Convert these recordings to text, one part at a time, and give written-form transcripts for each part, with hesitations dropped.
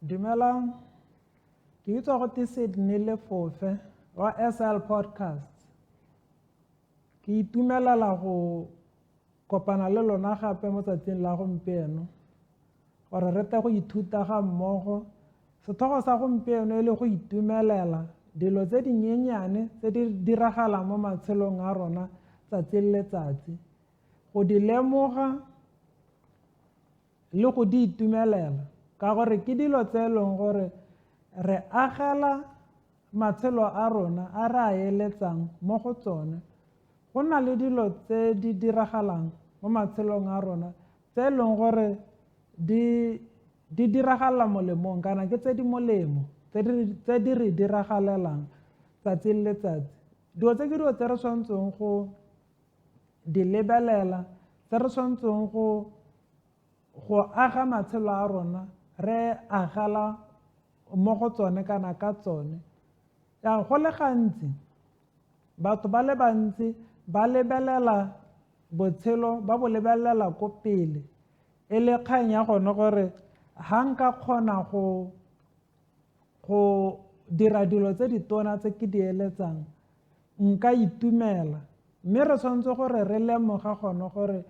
Dumelang, ke itswa go te Sydney Lefofe wa SL Podcast. Ke itumelela go kopana le lona gape mo tsatsing la gompieno gore re tle go ithuta ga mmogo. Sethogo sa gompieno e le go itumelela dilo tse dinyenyane tse di diragalang mo matshelong a rona tsatsi le letsatsi, go di lemoga le go di itumelela ka gore ke dilo tse e leng gore re agela matshelo a rona a re a eletsang mo go tsone. Go na le dilo tse di diragalang mo matshelong a rona tse e leng gore di diragala molemong kana ke tse di molemo tse di re diragalelang tsatsi le letsatsi. Dilo tse ke dilo tse re tshwanetseng go di lebelela, tse re tshwanetseng go aga matshelo a rona re agela mo go tsone kana ka tsone. Go le gantsi batho ba le bantsi ba lebelela botshelo ba bo lebelela ko pele e le kgang ya gone gore ga nka kgona go dira dilo tse di tona tse ke di eletsang nka itumela. Mme re tshwanetse gore re lemoga gone gore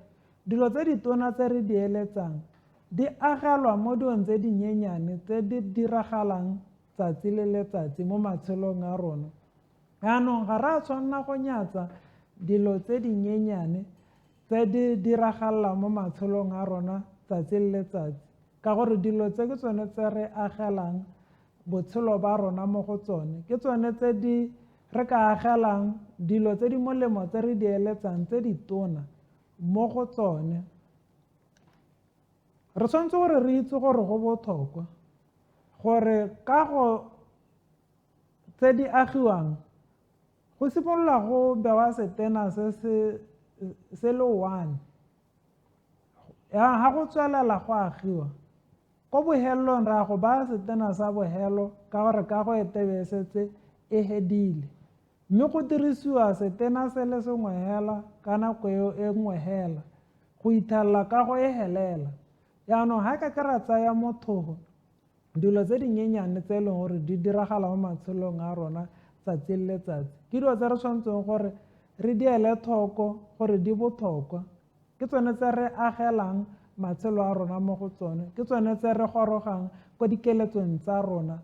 dilo tse di tona tse re di eletsang di agelwa mo dilong tse dinyenyane tse di diragalang tsatsi le letsatsi mo matshelong a rona. Jaanong ga re a tshwanela go nyatsa dilo tse dinyenyane tse di diragalang mo matshelong a rona tsatsi le letsatsi, ka gore dilo tse ke tsone tse re agelang botshelo ba rona mo go tsone, ke tsone tse di re ka agelang dilo tse di molemo tse re di eletsang tse di tona mo go tsone. Re tshwanetse gore re itse gore go botlhokwa gore kago tse di agiwang go simolola go bewa setena se le one. Ga go tswelela go agiwa ko bohelelong ra go baya setena sa bohelo ka gore kago e tebe setse e hedile, mme go dirisiwa setena se le sengwe hela ka nako e nngwe hela go ithelela kago e helela. Jaanong ga ka ra tsaya motho dilo tse dinyenyane tse e leng gore di diragala mo matshelong a rona tsatsi le letsatsi, ke dilo tse re tshwanetseng gore re di ele tlhoko gore di botlhokwa, ke tsone tse re agelang matshelo a rona mo go tsone, ke tsone tse re gorogang ko dikeletsong tsa rona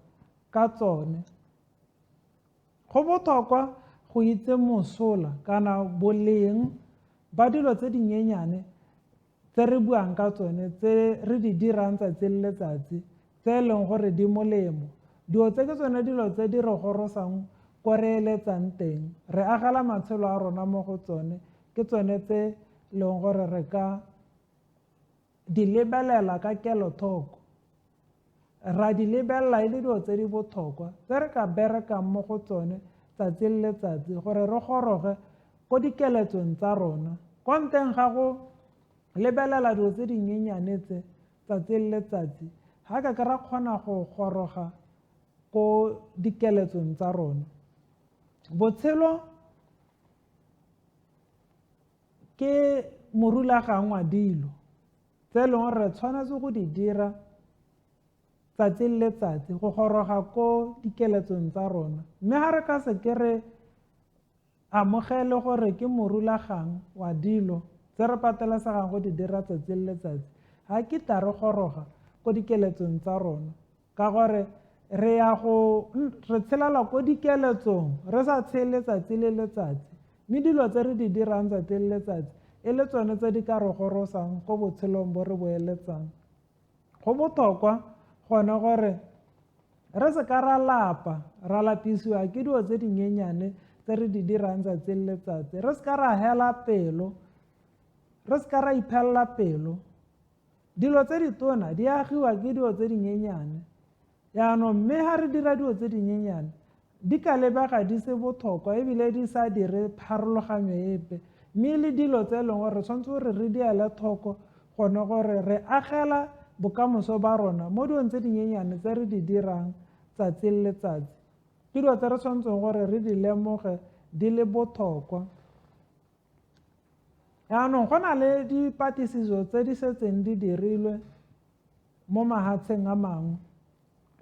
ka tsone. Go botlhokwa go itse mosola kana boleng ba dilo tse dinyenyane tse re buang ka tsone tse re di dirang tsatsi le letsatsi tse e leng gore di molemo. Dilo tse ke tsone dilo tse di re gorosang ko re eletsang teng, re agela matshelo a rona mo go tsone, ke tsone tse leng gore re ka di lebelela ka kelothoko, ra di lebelela e le dilo tse di botlhokwa tse re ka berekang mo go tsone tsatsi le letsatsi gore re goroge ko dikeletsong tsa rona, ko nteng ga go lebelela dilo tse dinyenyane tse tsatsi le letsatsi. Ga ka ra kgona go goroga ko dikeletsong tsa rona. Botshelo ke morulaganyi wa dilo tse e leng gore re tshwanetse go di dira tsatsi le letsatsi go goroga ko dikeletsong tsa rona. Mme ga re ka se ke re amogele gore ke morulaganyi wa dilo tse re patelesegang go di dira tsatsi le letsatsi, ga ke ta re goroga ko dikeletsong tsa rona, ka gore re tshelela ko dikeletsong re sa tshele tsatsi le letsatsi, mme dilo tse re di dirang tsatsi le letsatsi e le tsone tse di ka re gorosang ko botshelong bo re bo eletsang. Go botlhokwa gone gore re se ka ra lapisiwa ke dilo tse dinyenyane tse re di dirang tsatsi le letsatsi, re se ka ra hela pelo, re se ka ra iphelela pelo. Dilo tse di tona di agiwa ke dilo tse dinyenyane. Jaanong mme ga re dira dilo tse dinyenyane di ka lebega di se botlhokwa ebile di sa dire pharologanyo epe, mme le dilo tse e leng gore re tshwanetse gore re di ele tlhoko gone gore re agela bokamoso ba rona mo dilong tse dinyenyane tse re di dirang tsatsi le letsatsi. Ke dilo tse re tshwanetseng gore re di lemoge di le botlhokwa. Jaanong go na le dipatlisiso tse di setseng di dirilwe mo mahatsheng a mangwe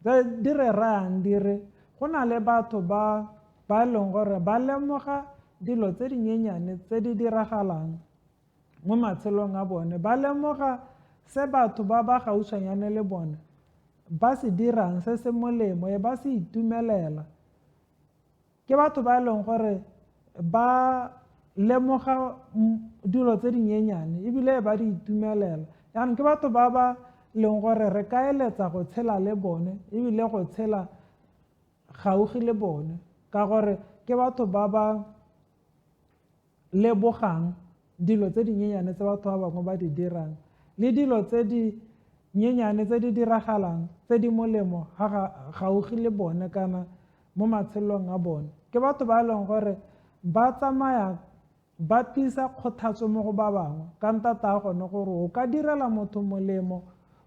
tse di re rayang di re go na le batho ba leng gore ba lemoga dilo tse dinyenyane tse di diragalang mo matshelong a bone, ba lemoga se batho ba gautshwanyane le bone ba se dirang se se molemo ba se itumelela. Ke batho ba leng gore ba lemoga dilo tse dinyenyane ebile ba di itumelela. Yaanong ke batho ba leng gore re ka eletsa go tshela le bone ebile go tshela gaufi le bone, ka gore ke batho ba lebogang dilo tse dinyenyane tse batho ba bangwe ba di dirang le dilo tse di nyenyane tse di diragalang tse di molemo gaufi le bone kana mo matshelong a bone. Ke batho ba leng gore ba tsamaya ba tlisa kgothatso mo go ba bangwe ka ntata gone gore o ka direla motho molemo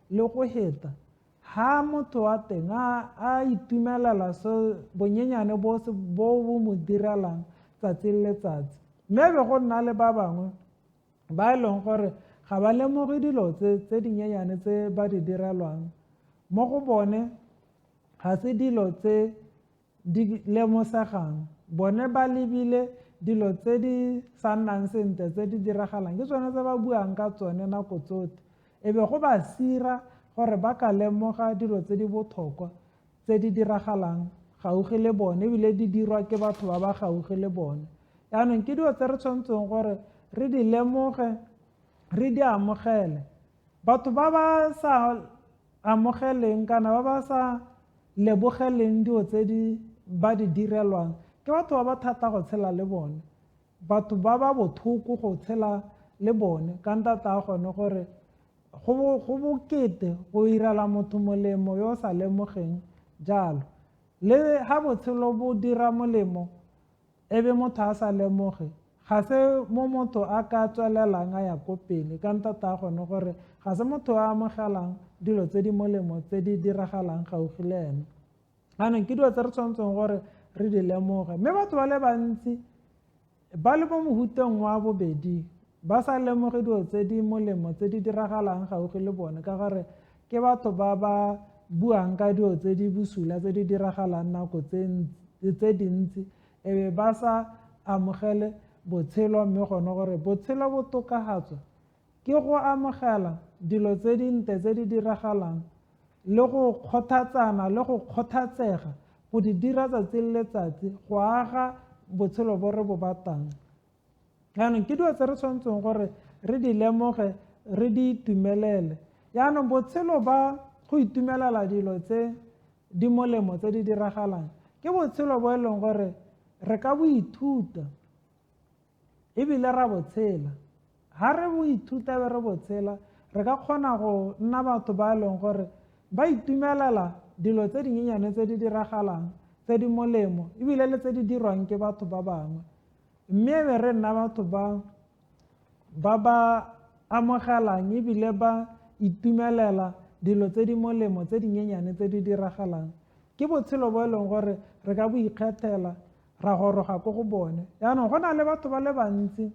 le go heta ha motho wa teng a itumelela bonyenyane bo mo direlang tsatsi le letsatsi. Mme be go nna le ba bangwe ba e leng gore ga ba lemoge dilo tse dinyenyane tse ba di direlwang mo go bone, ga se dilo tse di lemosegang. Bone ba lebile dilo tse di sa nnang sentle tse di diragalang ke tsone tse ba buang ka tsone nako tsotlhe, e be go ba sira gore ba ka lemoga dilo tse di botlhokwa tse di diragalang gaufi le bone ebile di dirwa ke batho ba ba gaufi le bone. Yaanong ke dilo tse re tshwanetseng gore re di lemoge, re di amogele. Batho ba ba sa amogeleng kana ba ba sa lebogeleng dilo tse ba di direlwang ke batho ba ba thata go tshela le bone, batho ba ba botlhoko go tshela le bone ka ntata gone gore go bokete go irela motho molemo yo o sa lemogeng jalo. Le ha botshelo bo dira molemo ebe motho a sa lemoge, ga se mo motho a ka tswelelang a ya ko pele ka ntata gone gore ga se motho a amogelang dilo tse di molemo tse di diragalang gaufi le ene. Anong ke dilo tse re tshwanetseng gore re di lemoge. Mme batho ba le bantsi ba le mo mohuteng wa bobedi ba sa lemoge dilo tse di molemo tse di diragalang gaufi le bone ka gore ke batho ba ba buang ka dilo tse di busula tse di diragalang nako tse dintsi ebe ba sa amogele botshelo, mme gone gore botshelo bo tokafatswa ke go amogela dilo tse dintle tse di diragalang le go kgothatsana le go kgothatsega go di dira tsatsi le letsatsi go aga botshelo bo re bo batang. Yaanong ke dilo tse re tshwanetseng gore re di lemoge, re di itumelele. Yaanong botshelo ba go itumelela dilo tse di molemo tse di diragalang ke botshelo bo e leng gore re ka bo ithuta ebile ra botshela. Ha re bo ithuta be re botshela re ka kgona go nna batho ba e leng gore ba itumelela dilo tse dinyenyane tse di diragalang tse di molemo ebile le tse di dirwang ke batho ba bangwe. Mme be re nna batho ba amogelang ebile ba itumelela dilo tse di molemo tse dinyenyane tse di diragalang. Ke botshelo bo e leng gore re ka bo ikgethela ra goroga ko go bone. Yaanong go na le batho ba le bantsi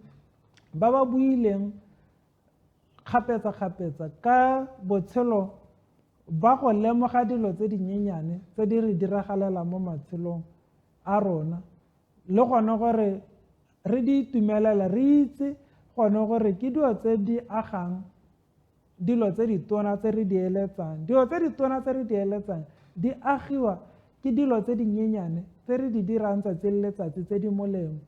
ba ba buileng kgapetsa-kgapetsa ka botshelo ba go lemoga dilo tse dinyenyane tse di re diragalela mo matshelong a rona le gone gore re di itumelela, re itse gone gore ke dilo tse di agang dilo tse di tona tse re di eletsang. Dilo tse di tona tse re di eletsang di agiwa ke dilo tse dinyenyane tse re di dirang tsatsi le letsatsi tse di molemo.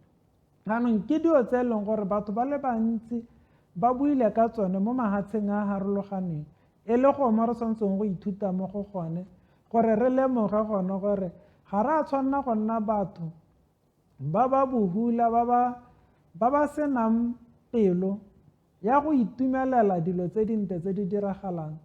Anong ke dilo tse e leng gore batho ba le bantsi ba buile ka tsone mo mahatsheng a harologaneng e le go mo re tshwanetseng go ithuta mo go gone gore re lemoge gone gore ga re a tshwanela go nna batho ba ba bohula ba ba senang pelo ya go itumelela dilo tse dintle tse di diragalang,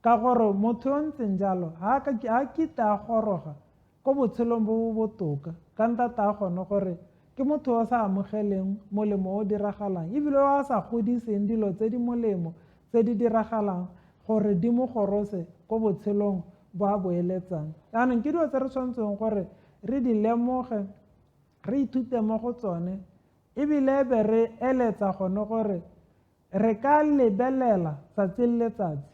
ka gore motho yo ntseng jalo ha kite a goroga ko botshelong bo bo botoka ka ntata gone gore ke motho o sa amogeleng molemo o diragalang ebile o a sa godiseng dilo tse di molemo tse di diragalang gore di mo gorose ko botshelong bo a bo eletsang. Yaanong ke dilo tse re tshwanetseng gore re di lemoge, re ithute mo go tsone ebile be re eletsa gone gore re ka lebelela tsatsi le letsatsi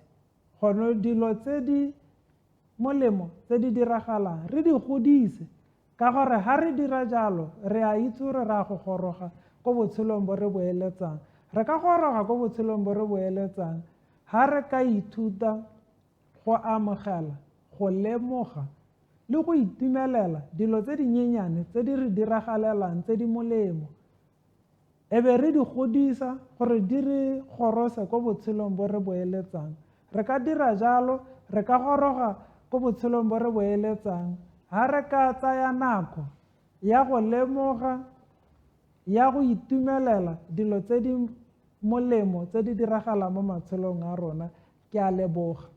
gone dilo tse di molemo tse di diragalang re di godise, ka gore ga re dira jalo re a itse gore re a go goroga ko botshelong bo re bo eletsang. Re ka goroga ko botshelong bo re bo eletsang ga re ka ithuta go amogela, go lemoga le go itumelela dilo tse dinyenyane tse di re diragalelang tse di molemo, e be re di godisa gore di re gorose ko botshelong bo re bo eletsang. Re ka dira jalo, re ka goroga ko botshelong bo re bo eletsang ga re ka tsaya nako ya go lemoga, ya go itumelela dilo tse di molemo tse di diragalang mo matshelong a rona. Ke a leboga.